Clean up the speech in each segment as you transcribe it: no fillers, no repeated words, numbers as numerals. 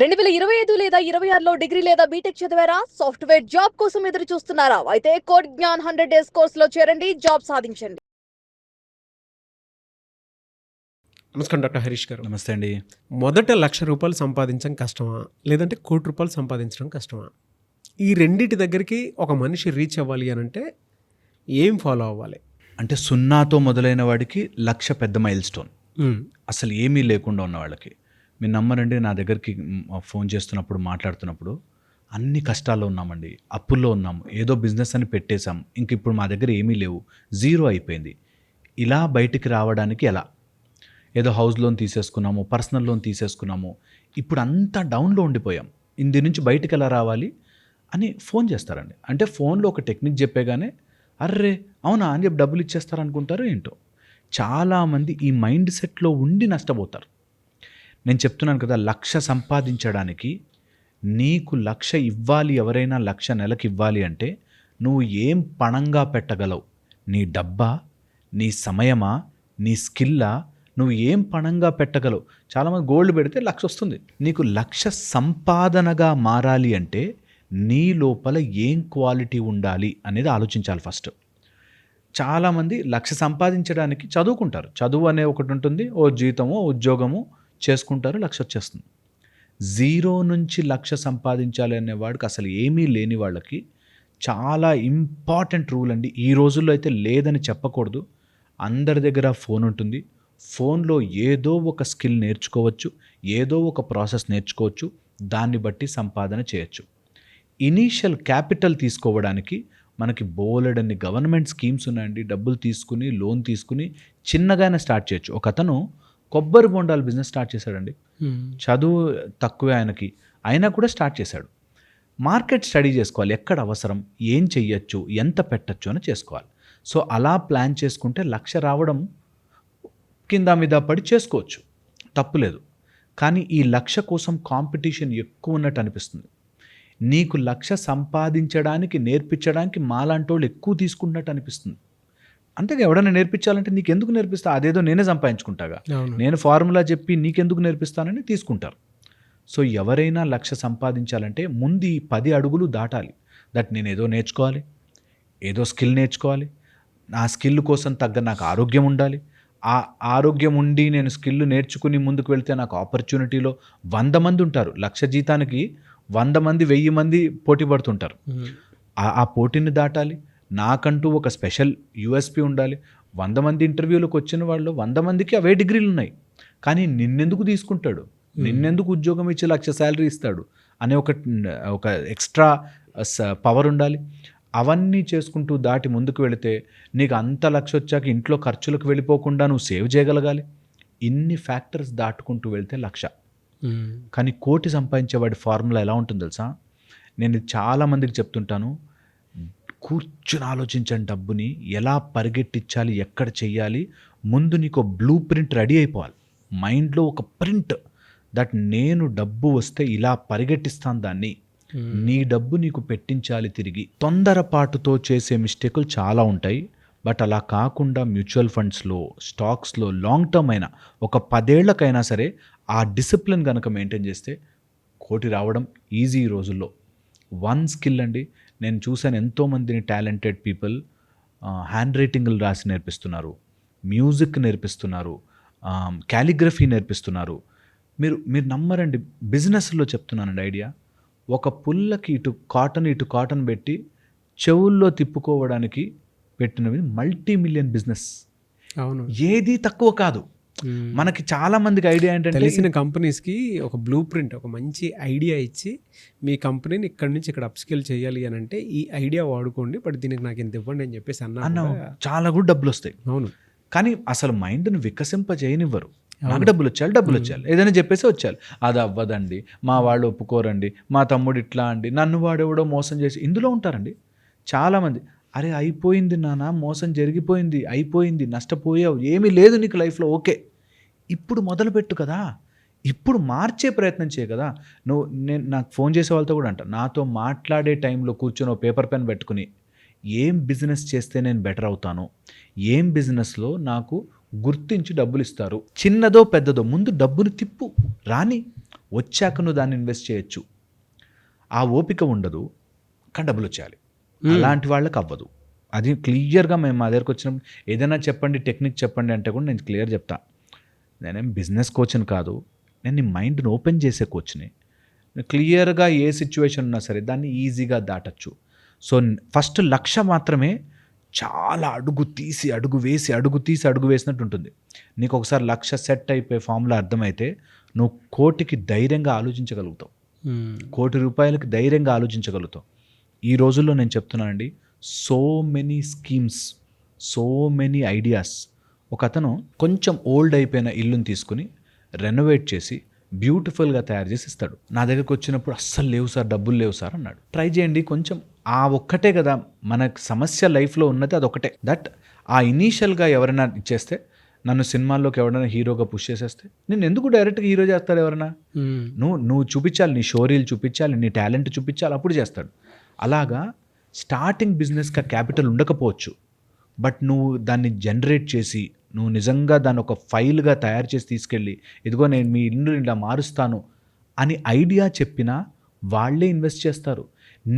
2025 లేదా 26లో డిగ్రీ లేదా బీటెక్ చదివారా? సాఫ్ట్‌వేర్ జాబ్ కోసం ఎదురు చూస్తున్నారా? అయితే కోడ్ జ్ఞాన్ 100 డేస్ కోర్సులో చేరండి, జాబ్ సాధించండి. నమస్కారం డాక్టర్ హరీష్ గారు. నమస్తే అండి. మొదట ₹1,00,000 సంపాదించడం కష్టమా? లేదంటే ₹1,00,00,000 సంపాదించడం కష్టమా? ఈ రెండిటి దగ్గరికి ఒక మనిషి రీచ్ అవ్వాలి అనంటే ఏం ఫాలో అవ్వాలి? అంటే సున్నాతో మొదలైన వాడికి 1,00,000 పెద్ద మైల్ స్టోన్. అసలు ఏమీ లేకుండా ఉన్న వాళ్ళకి. మీరు నమ్మరండి, నా దగ్గరికి ఫోన్ చేస్తున్నప్పుడు, మాట్లాడుతున్నప్పుడు అన్ని కష్టాల్లో ఉన్నామండి, అప్పుల్లో ఉన్నాము, ఏదో బిజినెస్ అని పెట్టేశాం, ఇంక ఇప్పుడు మా దగ్గర ఏమీ లేవు, జీరో అయిపోయింది. ఇలా బయటికి రావడానికి ఎలా? ఏదో హౌస్ లోన్ తీసేసుకున్నాము, పర్సనల్ లోన్ తీసేసుకున్నాము, ఇప్పుడు అంతా డౌన్లో ఉండిపోయాం, ఇందు నుంచి బయటికి ఎలా రావాలి అని ఫోన్ చేస్తారండి. అంటే ఫోన్లో ఒక టెక్నిక్ చెప్పేగానే అర్రే అవునా అని చెప్పి డబ్బులు ఇచ్చేస్తారనుకుంటారు ఏంటో. చాలామంది ఈ మైండ్ సెట్లో ఉండి నష్టపోతారు. నేను చెప్తున్నాను కదా, 1,00,000 సంపాదించడానికి నీకు 1,00,000 ఇవ్వాలి, ఎవరైనా 1,00,000 నెలకి ఇవ్వాలి అంటే నువ్వు ఏం పణంగా పెట్టగలవు? నీ డబ్బా, నీ సమయమా, నీ స్కిల్లా? నువ్వు ఏం పణంగా పెట్టగలవు? చాలామంది గోల్డ్ పెడితే 1,00,000 వస్తుంది. నీకు 1,00,000 సంపాదనగా మారాలి అంటే నీ లోపల ఏం క్వాలిటీ ఉండాలి అనేది ఆలోచించాలి ఫస్ట్. చాలామంది 1,00,000 సంపాదించడానికి చదువుకుంటారు. చదువు అనే ఒకటి ఉంటుంది, ఓ జీతమో ఉద్యోగమో చేసుకుంటారు, 1,00,000 వచ్చేస్తుంది. జీరో నుంచి 1,00,000 సంపాదించాలి అనేవాడికి, అసలు ఏమీ లేని వాళ్ళకి చాలా ఇంపార్టెంట్ రూల్ అండి. ఈ రోజుల్లో అయితే లేదని చెప్పకూడదు. అందరి దగ్గర ఫోన్ ఉంటుంది. ఫోన్లో ఏదో ఒక స్కిల్ నేర్చుకోవచ్చు, ఏదో ఒక ప్రాసెస్ నేర్చుకోవచ్చు, దాన్ని బట్టి సంపాదన చేయొచ్చు. ఇనీషియల్ క్యాపిటల్ తీసుకోవడానికి మనకి బోలెడన్ని గవర్నమెంట్ స్కీమ్స్ ఉన్నాయండి. డబ్బులు తీసుకుని, లోన్ తీసుకుని చిన్నగానే స్టార్ట్ చేయొచ్చు. ఒక అతను కొబ్బరి బొండాల బిజినెస్ స్టార్ట్ చేశాడండి. చదువు తక్కువే ఆయనకి, అయినా కూడా స్టార్ట్ చేశాడు. మార్కెట్ స్టడీ చేసుకోవాలి, ఎక్కడ అవసరం, ఏం చెయ్యొచ్చు, ఎంత పెట్టచ్చు అని చేసుకోవాలి. సో అలా ప్లాన్ చేసుకుంటే 1,00,000 రావడం కింద మీద పడి చేసుకోవచ్చు, తప్పులేదు. కానీ ఈ 1,00,000 కోసం కాంపిటీషన్ ఎక్కువ ఉన్నట్టు అనిపిస్తుంది. నీకు 1,00,000 సంపాదించడానికి, నేర్పించడానికి మాలాంటి వాళ్ళు ఎక్కువ తీసుకుంటున్నట్టు అనిపిస్తుంది. అంటే ఎవడైనా నేర్పించాలంటే నీకెందుకు నేర్పిస్తా, అదేదో నేనే సంపాదించుకుంటాగా, నేను ఫార్ములా చెప్పి నీకెందుకు నేర్పిస్తానని తీసుకుంటారు. సో ఎవరైనా 1,00,000 సంపాదించాలంటే ముందు ఈ 10 అడుగులు దాటాలి. దట్ నేను ఏదో నేర్చుకోవాలి, ఏదో స్కిల్ నేర్చుకోవాలి, నా స్కిల్ కోసం తగ్గ నాకు ఆరోగ్యం ఉండాలి, ఆ ఆరోగ్యం ఉండి నేను స్కిల్ నేర్చుకుని ముందుకు వెళ్తే నాకు ఆపర్చునిటీలో 100 మంది ఉంటారు. 1,00,000 జీతానికి 100 మంది 1000 మంది పోటీ పడుతుంటారు. ఆ పోటీని దాటాలి. నాకంటూ ఒక స్పెషల్ యూఎస్పీ ఉండాలి. 100 మంది ఇంటర్వ్యూలకు వచ్చిన వాళ్ళు 100 మందికి అవే డిగ్రీలు ఉన్నాయి, కానీ నిన్నెందుకు తీసుకుంటాడు, నిన్నెందుకు ఉద్యోగం ఇచ్చి 1,00,000 శాలరీ ఇస్తాడు అనే ఒక ఎక్స్ట్రా పవర్ ఉండాలి. అవన్నీ చేసుకుంటూ దాటి ముందుకు వెళితే నీకు అంత 1,00,000 వచ్చాక ఇంట్లో ఖర్చులకు వెళ్ళిపోకుండా నువ్వు సేవ్ చేయగలగాలి. ఇన్ని ఫ్యాక్టర్స్ దాటుకుంటూ వెళ్తే 1,00,000. కానీ 1,00,000 సంపాదించేవాడి ఫార్ములా ఎలా ఉంటుంది తెలుసా? నేను చాలామందికి చెప్తుంటాను, కూర్చుని ఆలోచించండి. డబ్బుని ఎలా పరిగెట్టించాలి, ఎక్కడ చెయ్యాలి, ముందు నీకు బ్లూ ప్రింట్ రెడీ అయిపోవాలి. మైండ్లో ఒక ప్రింట్, దట్ నేను డబ్బు వస్తే ఇలా పరిగెట్టిస్తాను దాన్ని, నీ డబ్బు నీకు పెట్టించాలి తిరిగి. తొందరపాటుతో చేసే మిస్టేకులు చాలా ఉంటాయి. బట్ అలా కాకుండా మ్యూచువల్ ఫండ్స్లో, స్టాక్స్లో లాంగ్ టర్మ్ అయినా ఒక 10 ఏళ్లకైనా సరే ఆ డిసిప్లిన్ కనుక మెయింటైన్ చేస్తే 1,00,000 రావడం ఈజీ ఈ రోజుల్లో. వన్ స్కిల్ అండి. నేను చూశాను ఎంతోమందిని టాలెంటెడ్ పీపుల్ హ్యాండ్ రైటింగ్లు రాసి నేర్పిస్తున్నారు, మ్యూజిక్ నేర్పిస్తున్నారు, క్యాలిగ్రఫీ నేర్పిస్తున్నారు. మీరు నమ్మరండి, బిజినెస్లో చెప్తున్నానండి ఐడియా. ఒక పుల్లకి ఇటు కాటన్ పెట్టి చెవుల్లో తిప్పుకోవడానికి పెట్టినవి మల్టీ-మిలియన్ బిజినెస్. అవును, ఏది తక్కువ కాదు. మనకి చాలా మందికి ఐడియా ఏంటంటే, తెలిసిన కంపెనీస్కి ఒక బ్లూ ప్రింట్, ఒక మంచి ఐడియా ఇచ్చి మీ కంపెనీని ఇక్కడ నుంచి ఇక్కడ అప్స్కేల్ చేయాలి అని అంటే ఈ ఐడియా వాడుకోండి, బట్ దీనికి నాకు ఇంత ఇవ్వండి అని చెప్పేసి అన్న చాలా కూడా డబ్బులు వస్తాయి. అవును, కానీ అసలు మైండ్ను వికసింప చేయనివ్వరు. నాకు డబ్బులు వచ్చాలి, ఏదైనా చెప్పేసి వచ్చాలి. అది అవ్వదండి, మా వాళ్ళు ఒప్పుకోరండి, మా తమ్ముడు ఇట్లా అండి, నన్ను వాడెవడో మోసం చేసి ఇందులో ఉంటారండి చాలామంది. అరే అయిపోయింది నాన్న, మోసం జరిగిపోయింది, అయిపోయింది, నష్టపోయావు, ఏమీ లేదు నీకు లైఫ్లో, ఓకే ఇప్పుడు మొదలుపెట్టు కదా, ఇప్పుడు మార్చే ప్రయత్నం చేయ కదా. నేను నాకు ఫోన్ చేసే వాళ్ళతో కూడా అంట, నాతో మాట్లాడే టైంలో కూర్చొని ఓ పేపర్ పెన్ పెట్టుకుని ఏం బిజినెస్ చేస్తే నేను బెటర్ అవుతాను, ఏం బిజినెస్లో నాకు గుర్తించి డబ్బులు ఇస్తారు, చిన్నదో పెద్దదో, ముందు డబ్బుని తిప్పు రాని. వచ్చాక నువ్వు దాన్ని ఇన్వెస్ట్ చేయొచ్చు. ఆ ఓపిక ఉండదు, కానీ డబ్బులు వచ్చేయాలి. అలాంటి వాళ్ళకి అవ్వదు. అది క్లియర్గా మేము మా దగ్గరకు వచ్చినప్పుడు ఏదైనా చెప్పండి, టెక్నిక్ చెప్పండి అంటే కూడా నేను క్లియర్ చెప్తా. నేనేం బిజినెస్ కోచ్ని కాదు, నేను నీ మైండ్ని ఓపెన్ చేసే కోచ్ని. క్లియర్గా ఏ సిచ్యువేషన్ ఉన్నా సరే దాన్ని ఈజీగా దాటచ్చు. సో ఫస్ట్ లక్ష్య మాత్రమే చాలా అడుగు తీసి అడుగు వేసి అడుగు తీసి అడుగు వేసినట్టు ఉంటుంది. నీకు ఒకసారి లక్ష్య సెట్ అయిపోయి ఫార్ములా అర్థమైతే నువ్వు కోటికి ధైర్యంగా ఆలోచించగలుగుతావు, ₹1,00,00,000 ధైర్యంగా ఆలోచించగలుగుతావు. ఈ రోజుల్లో నేను చెప్తున్నానండి, so many schemes, so many ideas. ఒక అతను కొంచెం ఓల్డ్ అయిపోయిన ఇల్లుని తీసుకుని రెనోవేట్ చేసి బ్యూటిఫుల్గా తయారు చేసి ఇస్తాడు. నా దగ్గరకు వచ్చినప్పుడు అస్సలు లేవు సార్, డబ్బులు లేవు సార్ అన్నాడు. ట్రై చేయండి, కొంచెం ఆ ఒక్కటే కదా మనకు సమస్య లైఫ్లో ఉన్నది, అదొకటే. దట్ ఆ ఇనీషియల్గా ఎవరైనా ఇచ్చేస్తే, నన్ను సినిమాల్లోకి ఎవరైనా హీరోగా పుష్ చేసేస్తే నేను ఎందుకు డైరెక్ట్గా హీరో చేస్తాడు ఎవరైనా? నువ్వు చూపించాలి, నీ షోరీలు చూపించాలి, నీ టాలెంట్ చూపించాలి, అప్పుడు చేస్తాడు. అలాగా స్టార్టింగ్ బిజినెస్గా క్యాపిటల్ ఉండకపోవచ్చు, బట్ నువ్వు దాన్ని జనరేట్ చేసి నువ్వు నిజంగా దాన్ని ఒక ఫైల్గా తయారు చేసి తీసుకెళ్ళి, ఇదిగో నేను మీ ఇల్లు ఇలా మారుస్తాను అని ఐడియా చెప్పినా వాళ్ళే ఇన్వెస్ట్ చేస్తారు.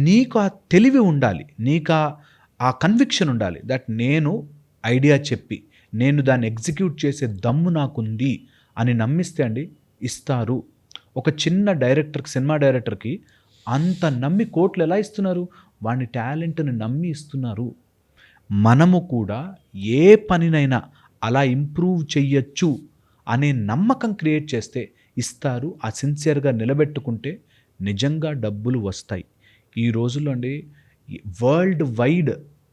నీకు ఆ తెలివి ఉండాలి, నీకు ఆ కన్విక్షన్ ఉండాలి. దట్ నేను ఐడియా చెప్పి నేను దాన్ని ఎగ్జిక్యూట్ చేసే దమ్ము నాకుంది అని నమ్మిస్తే అండి ఇస్తారు. ఒక చిన్న డైరెక్టర్కి, సినిమా డైరెక్టర్కి అంత నమ్మి కోట్లు ఎలా ఇస్తున్నారు? వాడి టాలెంట్ని నమ్మి ఇస్తున్నారు. మనము కూడా ఏ పనినైనా అలా ఇంప్రూవ్ చెయ్యొచ్చు అనే నమ్మకం క్రియేట్ చేస్తే ఇస్తారు. ఆ సిన్సియర్గా నిలబెట్టుకుంటే నిజంగా డబ్బులు వస్తాయి. ఈ రోజుల్లో అండి వరల్డ్ వైడ్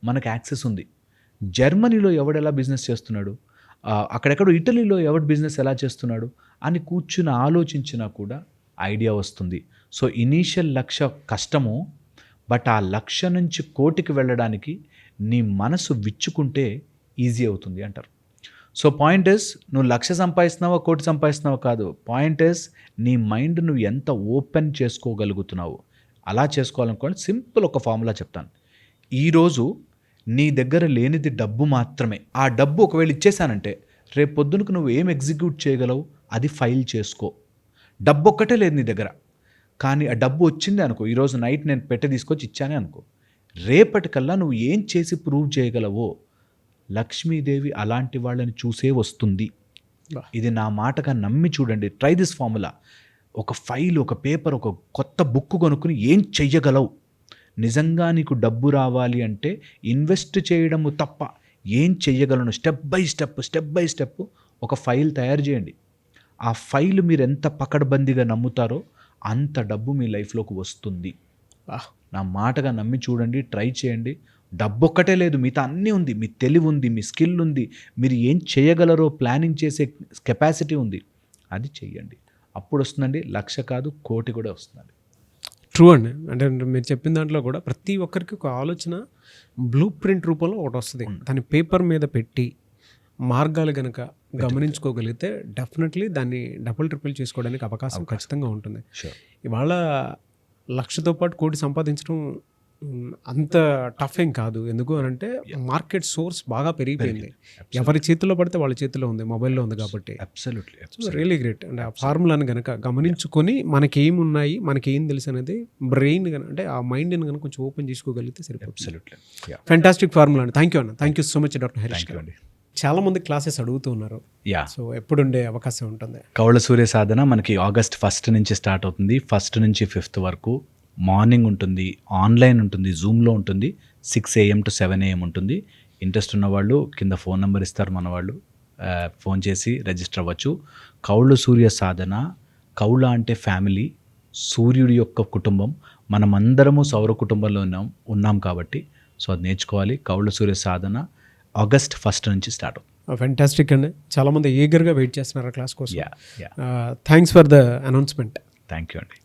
మనకు యాక్సెస్ ఉంది. జర్మనీలో ఎవడెలా బిజినెస్ చేస్తున్నాడు, అక్కడెక్కడో ఇటలీలో ఎవడు బిజినెస్ ఎలా చేస్తున్నాడు అని కూర్చుని ఆలోచించినా కూడా ఐడియా వస్తుంది. సో ఇనీషియల్ లక్ష్య కష్టము, బట్ ఆ లక్ష్య నుంచి కోటికి వెళ్ళడానికి నీ మనసు విచ్చుకుంటే ఈజీ అవుతుంది అంటారు. సో పాయింట్ ఇస్, నువ్వు లక్ష్య సంపాదిస్తున్నావా కోటి సంపాదిస్తున్నావా కాదు, పాయింట్ ఇస్ నీ మైండ్ నువ్వు ఎంత ఓపెన్ చేసుకోగలుగుతున్నావు. అలా చేసుకోవాలనుకోండి, సింపుల్ ఒక ఫార్ములా చెప్తాను. ఈరోజు నీ దగ్గర లేనిది డబ్బు మాత్రమే. ఆ డబ్బు ఒకవేళ ఇచ్చేసానంటే రేపు పొద్దునకు నువ్వు ఏం ఎగ్జిక్యూట్ చేయగలవు అది ఫైల్ చేసుకో. డబ్బు ఒక్కటే లేదు నీ దగ్గర, కానీ ఆ డబ్బు వచ్చింది అనుకో, ఈరోజు నైట్ నేను పెట్టె తీసుకొచ్చి ఇచ్చానే అనుకో, రేపటికల్లా నువ్వు ఏం చేసి ప్రూవ్ చేయగలవో లక్ష్మీదేవి అలాంటి వాళ్ళని చూసే వస్తుంది. ఇది నా మాటగా నమ్మి చూడండి. Try this formula. ఒక ఫైల్, ఒక పేపర్, ఒక కొత్త బుక్ కొనుక్కుని ఏం చెయ్యగలవు. నిజంగా నీకు డబ్బు రావాలి అంటే ఇన్వెస్ట్ చేయడము తప్ప ఏం చెయ్యగలను, స్టెప్ బై స్టెప్ ఒక ఫైల్ తయారు చేయండి. ఆ ఫైల్ మీరు ఎంత పకడ్బందీగా నమ్ముతారో అంత డబ్బు మీ లైఫ్లోకి వస్తుంది. నా మాటగా నమ్మి చూడండి, ట్రై చేయండి. డబ్బు ఒక్కటే లేదు, మిగతా అన్నీ ఉంది. మీ తెలివి ఉంది, మీ స్కిల్ ఉంది, మీరు ఏం చేయగలరో ప్లానింగ్ చేసే కెపాసిటీ ఉంది. అది చెయ్యండి, అప్పుడు వస్తుందండి. లక్ష కాదు కోటి కూడా వస్తుందండి. ట్రూ అండి. అంటే మీరు చెప్పిన దాంట్లో కూడా ప్రతి ఒక్కరికి ఒక ఆలోచన బ్లూ ప్రింట్ రూపంలో ఒకటి వస్తుంది. దాన్ని పేపర్ మీద పెట్టి మార్గాలు కనుక గమనించుకోగలిగితే డెఫినెట్లీ దాన్ని డబుల్ ట్రిపుల్ చేసుకోవడానికి అవకాశం ఖచ్చితంగా ఉంటుంది. ఇవాళ లక్షతో పాటు కోటి సంపాదించడం అంత టఫ్ ఏం కాదు. ఎందుకు అని అంటే మార్కెట్ సోర్స్ బాగా పెరిగిపోయింది. ఎవరి చేతిలో పడితే వాళ్ళ చేతిలో ఉంది, మొబైల్లో ఉంది కాబట్టి. Really great. అంటే ఆ ఫార్ములాని కనుక గమనించుకొని మనకేమున్నాయి, మనకేం తెలుసు అనేది బ్రెయిన్ అంటే ఆ మైండ్ని కనుక కొంచెం ఓపెన్ చేసుకోగలిగితే సరిపోతుంది. ఫ్యాంటాస్టిక్ ఫార్ములా అండి. థ్యాంక్ యూ అన్న. Thank you so much doctor Harish గారు. చాలా మంది క్లాసెస్ అడుగుతూ ఉన్నారు. సో ఎప్పుడుండే అవకాశం ఉంటుంది? కౌళ సూర్య సాధన మనకి August 1 నుంచి స్టార్ట్ అవుతుంది. 1 నుంచి 5 వరకు మార్నింగ్ ఉంటుంది, ఆన్లైన్ ఉంటుంది, జూమ్లో ఉంటుంది. 6 AM to 7 AM ఉంటుంది. ఇంట్రెస్ట్ ఉన్నవాళ్ళు కింద ఫోన్ నెంబర్ ఇస్తారు మన వాళ్ళు, ఫోన్ చేసి రిజిస్టర్ అవ్వచ్చు. కౌళ సూర్య సాధన, కౌళ అంటే ఫ్యామిలీ, సూర్యుడి యొక్క కుటుంబం. మనమందరము సౌర కుటుంబంలో ఉన్నాం కాబట్టి సో అది నేర్చుకోవాలి. కౌళ సూర్య సాధన August 1 నుంచి స్టార్ట్ అవుతుంది. ఫ్యాంటాస్టిక్ అండి. చాలామంది ఈగర్గా వెయిట్ చేస్తున్నారు క్లాస్ కోసం. Thanks for the announcement. Thank you అండి.